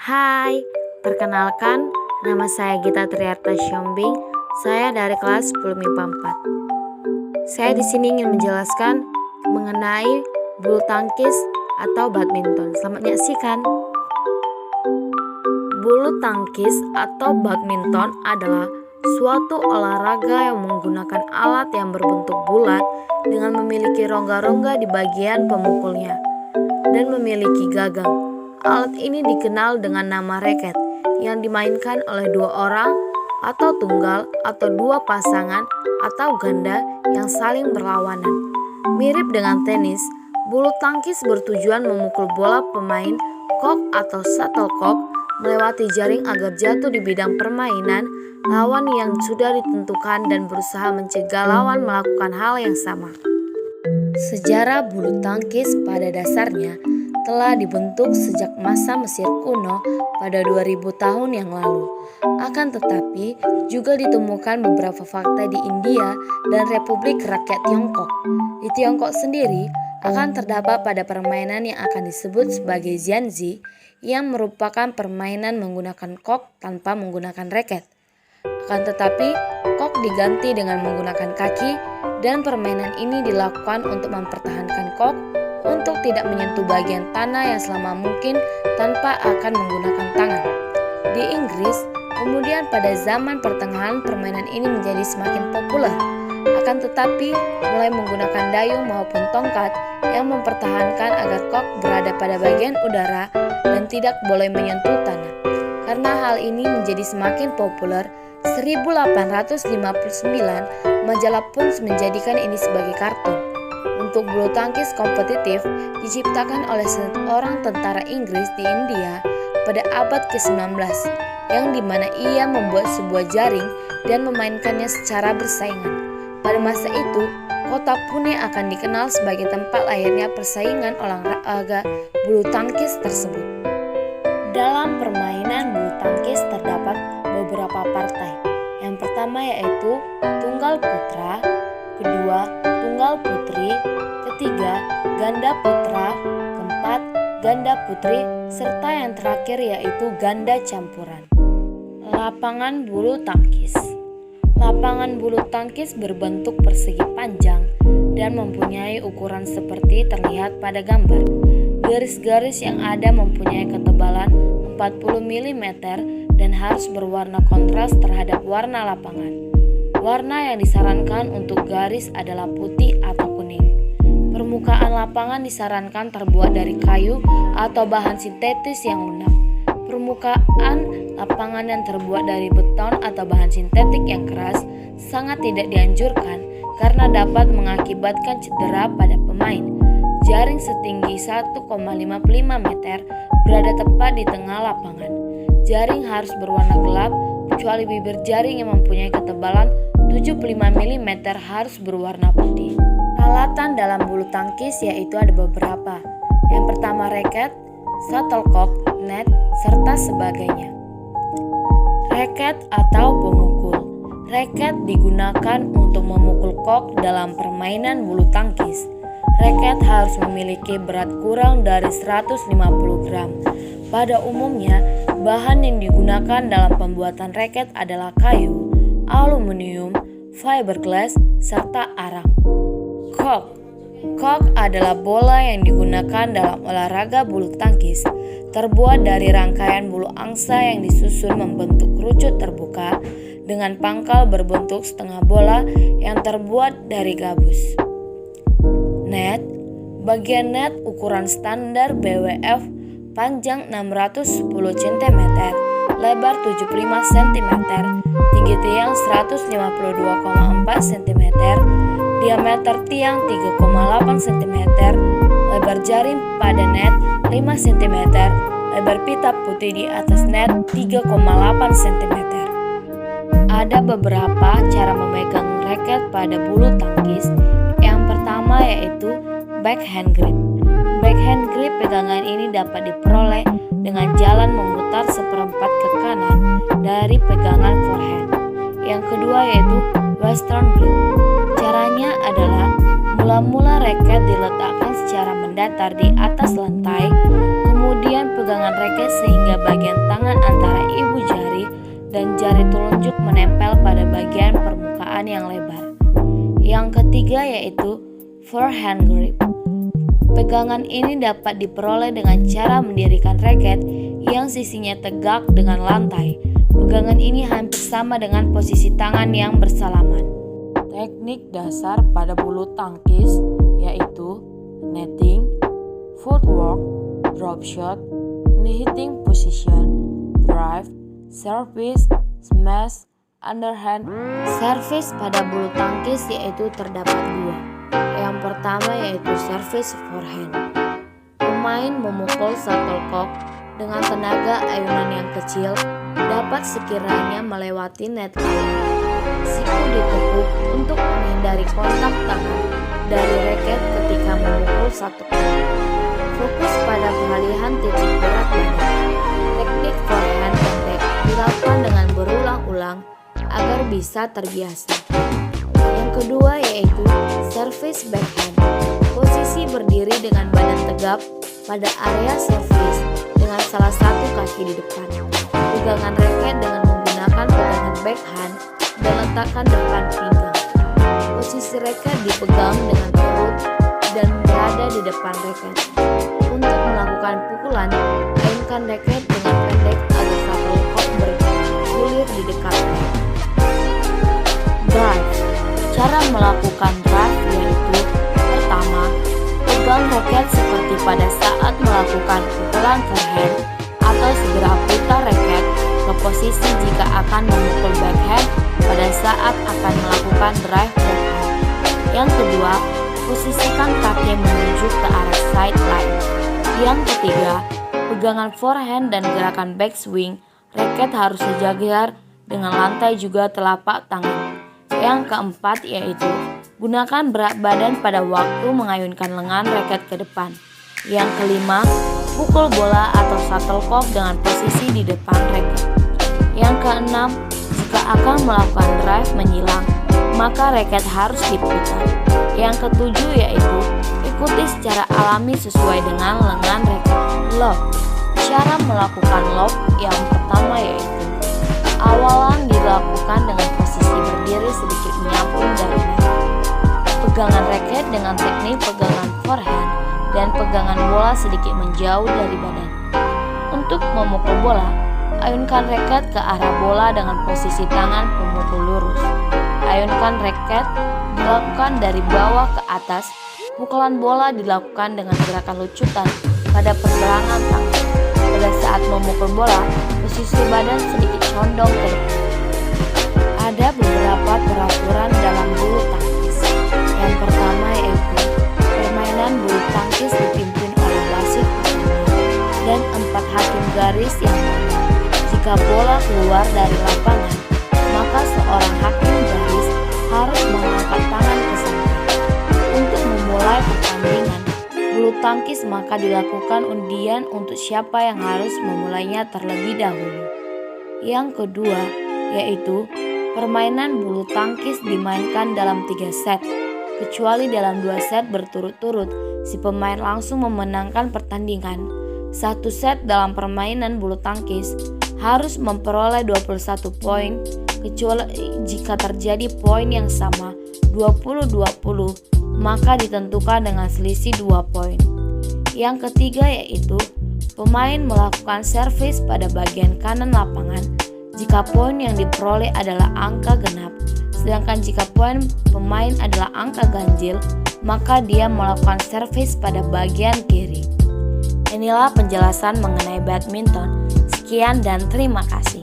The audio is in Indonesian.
Hai, perkenalkan, nama saya Gita Triarta Siombing. Saya dari kelas 10 MIPA 4. Saya di sini ingin menjelaskan mengenai bulu tangkis atau badminton. Selamat menyaksikan. Bulu tangkis atau badminton adalah suatu olahraga yang menggunakan alat yang berbentuk bulat dengan memiliki rongga-rongga di bagian pemukulnya dan memiliki gagang. Alat ini dikenal dengan nama raket yang dimainkan oleh dua orang atau tunggal atau dua pasangan atau ganda yang saling berlawanan. Mirip dengan tenis, bulu tangkis bertujuan memukul bola pemain kok atau shuttlecock melewati jaring agar jatuh di bidang permainan lawan yang sudah ditentukan dan berusaha mencegah lawan melakukan hal yang sama. Sejarah bulu tangkis pada dasarnya telah dibentuk sejak masa Mesir kuno pada 2000 tahun yang lalu. Akan tetapi, juga ditemukan beberapa fakta di India dan Republik Rakyat Tiongkok. Di Tiongkok sendiri, akan terdapat pada permainan yang akan disebut sebagai xianzi, yang merupakan permainan menggunakan kok tanpa menggunakan raket. Akan tetapi, kok diganti dengan menggunakan kaki, dan permainan ini dilakukan untuk mempertahankan kok untuk tidak menyentuh bagian tanah yang selama mungkin tanpa akan menggunakan tangan. Di Inggris, kemudian pada zaman pertengahan permainan ini menjadi semakin populer. Akan tetapi, mulai menggunakan dayung maupun tongkat yang mempertahankan agar kok berada pada bagian udara dan tidak boleh menyentuh tanah. Karena hal ini menjadi semakin populer, 1859 majalah Punch menjadikan ini sebagai kartun. Untuk bulu tangkis kompetitif diciptakan oleh seorang tentara Inggris di India pada abad ke-19 yang dimana ia membuat sebuah jaring dan memainkannya secara bersaingan. Pada masa itu, kota Pune akan dikenal sebagai tempat lahirnya persaingan olahraga bulu tangkis tersebut. Dalam permainan bulu tangkis terdapat beberapa partai. Yang pertama yaitu tunggal putra, kedua tunggal putri, ketiga ganda putra, keempat ganda putri, serta yang terakhir yaitu ganda campuran. Lapangan bulu tangkis. Lapangan bulu tangkis berbentuk persegi panjang dan mempunyai ukuran seperti terlihat pada gambar. Garis-garis yang ada mempunyai ketebalan 40 mm dan harus berwarna kontras terhadap warna lapangan. Warna yang disarankan untuk garis adalah putih atau kuning. Permukaan lapangan disarankan terbuat dari kayu atau bahan sintetis yang lunak. Permukaan lapangan yang terbuat dari beton atau bahan sintetik yang keras sangat tidak dianjurkan karena dapat mengakibatkan cedera pada pemain. Jaring setinggi 1,55 meter berada tepat di tengah lapangan. Jaring harus berwarna gelap kecuali bibir jaring yang mempunyai ketebalan 75 mm harus berwarna putih. Peralatan dalam bulu tangkis yaitu ada beberapa. Yang pertama raket, shuttlecock, net, serta sebagainya. Raket atau pemukul. Raket digunakan untuk memukul kok dalam permainan bulu tangkis. Raket harus memiliki berat kurang dari 150 gram. Pada umumnya, bahan yang digunakan dalam pembuatan raket adalah kayu, aluminium, fiberglass, serta arang. Kok. Kok adalah bola yang digunakan dalam olahraga bulu tangkis. Terbuat dari rangkaian bulu angsa yang disusun membentuk kerucut terbuka dengan pangkal berbentuk setengah bola yang terbuat dari gabus. Net. Bagian net ukuran standar BWF panjang 610 cm, lebar 75 cm, tinggi tiang 152,4 cm, diameter tiang 3,8 cm, lebar jaring pada net 5 cm, lebar pita putih di atas net 3,8 cm. Ada beberapa cara memegang raket pada bulu tangkis. Yang pertama yaitu backhand grip. Backhand grip pegangan ini dapat diperoleh dengan jalan memutar seperempat ke kanan dari pegangan forehand. Yang kedua yaitu western grip. Caranya adalah mula-mula raket diletakkan secara mendatar di atas lantai, kemudian Kemudian pegangan raket sehingga bagian tangan antara ibu jari dan jari telunjuk menempel pada bagian permukaan yang lebar. Yang ketiga yaitu forehand grip. Pegangan ini dapat diperoleh dengan cara mendirikan raket yang sisinya tegak dengan lantai. Pegangan ini hampir sama dengan posisi tangan yang bersalaman. Teknik dasar pada bulu tangkis yaitu netting, footwork, drop shot, hitting position, drive, service, smash, underhand. Service pada bulu tangkis yaitu terdapat dua. Yang pertama yaitu service forehand. Pemain memukul shuttlecock dengan tenaga ayunan yang kecil dapat sekiranya melewati net kawan. Siku ditekuk untuk menghindari kontak tangan dari raket ketika memukul shuttlecock. Fokus pada pengalihan titik berat badan. Teknik forehand pendek dilakukan dengan berulang-ulang agar bisa terbiasa. Yang kedua yaitu service backhand. Posisi berdiri dengan badan tegap pada area service dengan salah satu kaki di depan. Pegangan raket dengan menggunakan pegangan backhand dan letakkan depan pinggang. Posisi raket dipegang dengan perut dan berada di depan raket. Untuk melakukan pukulan, ayunkan raket dengan pendek agar shuttlecock bergulir di dekat raket. Drive. Cara melakukan drive yaitu pertama, pegang raket seperti pada saat melakukan pukulan forehand atau segera putar raket ke posisi jika akan memukul backhand pada saat akan melakukan drive backhand. Yang kedua, posisikan kaki menuju ke arah sideline. Yang ketiga, pegangan forehand dan gerakan backswing raket harus sejajar dengan lantai juga telapak tangan. Yang keempat yaitu gunakan berat badan pada waktu mengayunkan lengan raket ke depan. Yang kelima, pukul bola atau shuttlecock dengan posisi di depan raket. Yang keenam, jika akan melakukan drive menyilang, maka raket harus diputar. Yang ketujuh yaitu ikuti secara alami sesuai dengan lengan raket. Lob. Cara melakukan lob yang pertama yaitu awalan dilakukan dengan posisi berdiri sedikit menyamping dari raket. Pegangan raket dengan teknik pegangan forehand dan pegangan bola sedikit menjauh dari badan. Untuk memukul bola, ayunkan raket ke arah bola dengan posisi tangan pemukul lurus. Ayunkan raket dilakukan dari bawah ke atas. Pukulan bola dilakukan dengan gerakan lucutan pada pergelangan tangan. Pada saat memukul bola, posisi badan sedikit condong ke depan. Ada beberapa peraturan dalam bulu tangkis. Yang pertama yaitu permainan bulu tangkis dipimpin oleh wasit utama dan 4 hakim garis yang mana. Jika bola keluar dari lapangan, maka seorang hakim garis harus mengangkat tangan ke samping. Untuk memulai pertandingan bulu tangkis maka dilakukan undian untuk siapa yang harus memulainya terlebih dahulu. Yang kedua yaitu permainan bulu tangkis dimainkan dalam 3 set. Kecuali dalam 2 set berturut-turut, si pemain langsung memenangkan pertandingan. 1 set dalam permainan bulu tangkis harus memperoleh 21 poin, kecuali jika terjadi poin yang sama 20-20, maka ditentukan dengan selisih 2 poin. Yang ketiga yaitu pemain melakukan servis pada bagian kanan lapangan jika poin yang diperoleh adalah angka genap. Sedangkan jika poin pemain adalah angka ganjil, maka dia melakukan servis pada bagian kiri. Inilah penjelasan mengenai badminton. Sekian dan terima kasih.